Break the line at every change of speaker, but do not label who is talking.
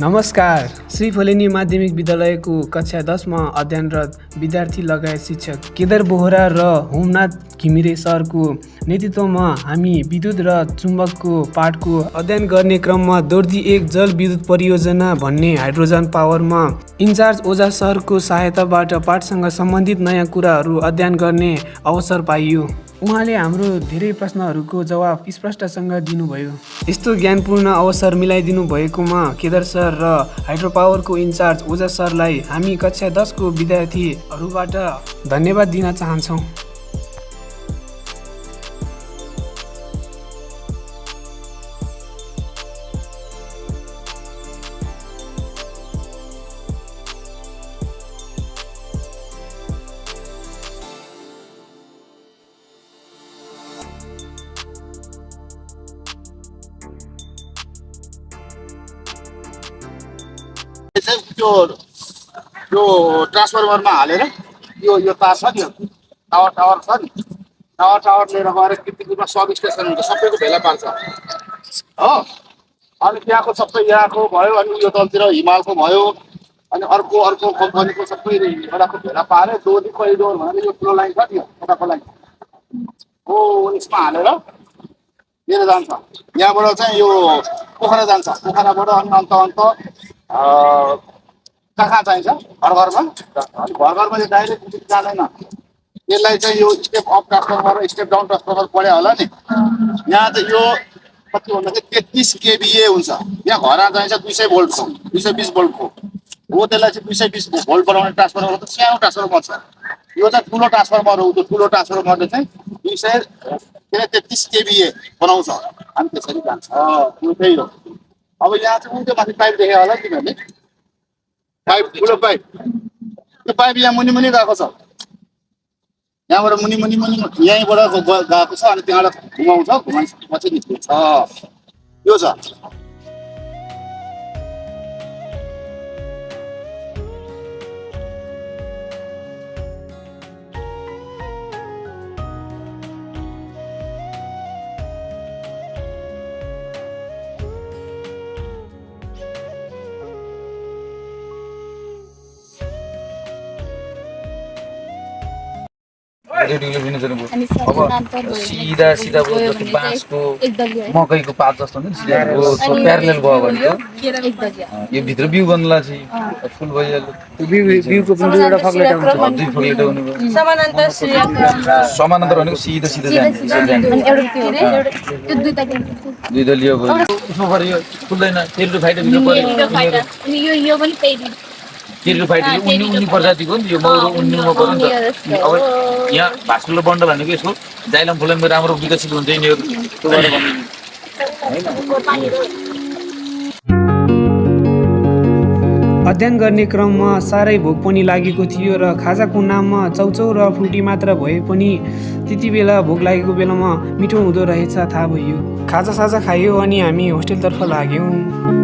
नमस्कार। श्री फलेनी माध्यमिक विद्यालयको कक्षा 10मा अध्ययनरत विद्यार्थी लगायत शिक्षक केदार बोहरा र होमनाथ घिमिरे सरको नेतृत्वमा हामी विद्युत र चुम्बकको पाठको अध्ययन गर्ने क्रममा दोर्जी 1 जल विद्युत परियोजना भन्ने हाइड्रोजन पावरमा इन्चार्ज ओझा सरको सहायताबाट पाठसँग सम्बन्धित नयाँ कुराहरू अध्ययन गर्ने अवसर पाइयो। उहाँले हाम्रो धेरै प्रश्नहरूको जवाफ स्पष्टसँग दिनुभयो। यस्तो ज्ञानपूर्ण अवसर मिलाइदिनु भएकोमा केदार सर र हाइड्रो पावरको इन्चार्ज ओझा सरलाई हामी कक्षा 10 को विद्यार्थीहरूबाट धन्यवाद दिन चाहन्छौँ।
यो ट्रान्सफर्मरमा हालेर यो तार छ नि, टावर छ नि, टावर लिएर गएर किर्तिपुरमा सब स्टेसन हुन्छ, सबैको भेला पार्छ हो। अनि त्यहाँको सबै यहाँको भयो, अनि यो तलतिर हिमालको भयो, अनि अर्को कम्पनीको सबै एउटाको भेला पारे दोरी करिडोर भनेर यो ठुलो लाइन छ नि, एउटाको लाइन हो, यसमा हालेर लिएर जान्छ। यहाँबाट चाहिँ यो पोखरा जान्छ, पोखराबाट अन्त कहाँ चाहिन्छ घर घरमा, अनि घर घरमा चाहिँ डाइरेक्ट जाँदैन। यसलाई चाहिँ यो स्टेप अप ट्रान्सफर्मर र स्टेप डाउन ट्रान्सफर्मर पढ्यो होला नि। यहाँ चाहिँ यो कति भन्दा चाहिँ 33 kVA हुन्छ। यहाँ घरमा चाहिन्छ 200 भोल्टको, 220 भोल्टको हो। त्यसलाई चाहिँ 220 भोल्ट बनाउने ट्रान्सफर्मर त सानो ट्रान्सफर्मर छ। यो चाहिँ ठुलो ट्रान्सफर्मर हो। त्यो ठुलो ट्रान्सफर्मरले चाहिँ 233 kVA बनाउँछ। अनि त्यसरी जान्छ। त्यो त्यही हो। अब यहाँ चाहिँ उल्टो माथि पाइप देखेको होला तिमीहरूले, पाइप ठुलो पाइप, त्यो पाइप यहाँ मुनि गएको छ। यहाँबाट मुनि यहीँबाट गएको छ, अनि त्यहाँबाट घुमाइसकेपछि निस्किन्छ। यो छ।
अब सिधा जस्तो बाँसको मकैको पात जस्तो प्यारलेल भयो भने यो भित्र बिउ बन्नुलाई चाहिँ फुल भइहाल्यो।
बिउको पनि एउटा फक्लेटा हुन्छ,
2 फक्लेटा हुने भयो। समानान्तर भनेको सिधा दुई दलीय भयो। उसमा पऱ्यो खुल्दैन, तेल फाइटर भित्र पऱ्यो। किर्को फाइटर उन्नी प्रजातिको नि, यो मौरो उन्नीमा पर्यो नि त। अब यहाँ भास्कुलर बन्डल भनेको यसको जाइलम फुलममा राम्रो विकसित हुन्छ यिनीहरू।
अध्ययन गर्ने क्रममा साह्रै भोक पनि लागेको थियो र खाजाको नाममा चौचौ र फ्रुटी मात्र भए पनि त्यति बेला भोक लागेको बेलामा मिठो हुँदो रहेछ थाहा भयो। खाजा साजा खायो अनि हामी होस्टेलतर्फ लाग्यौँ।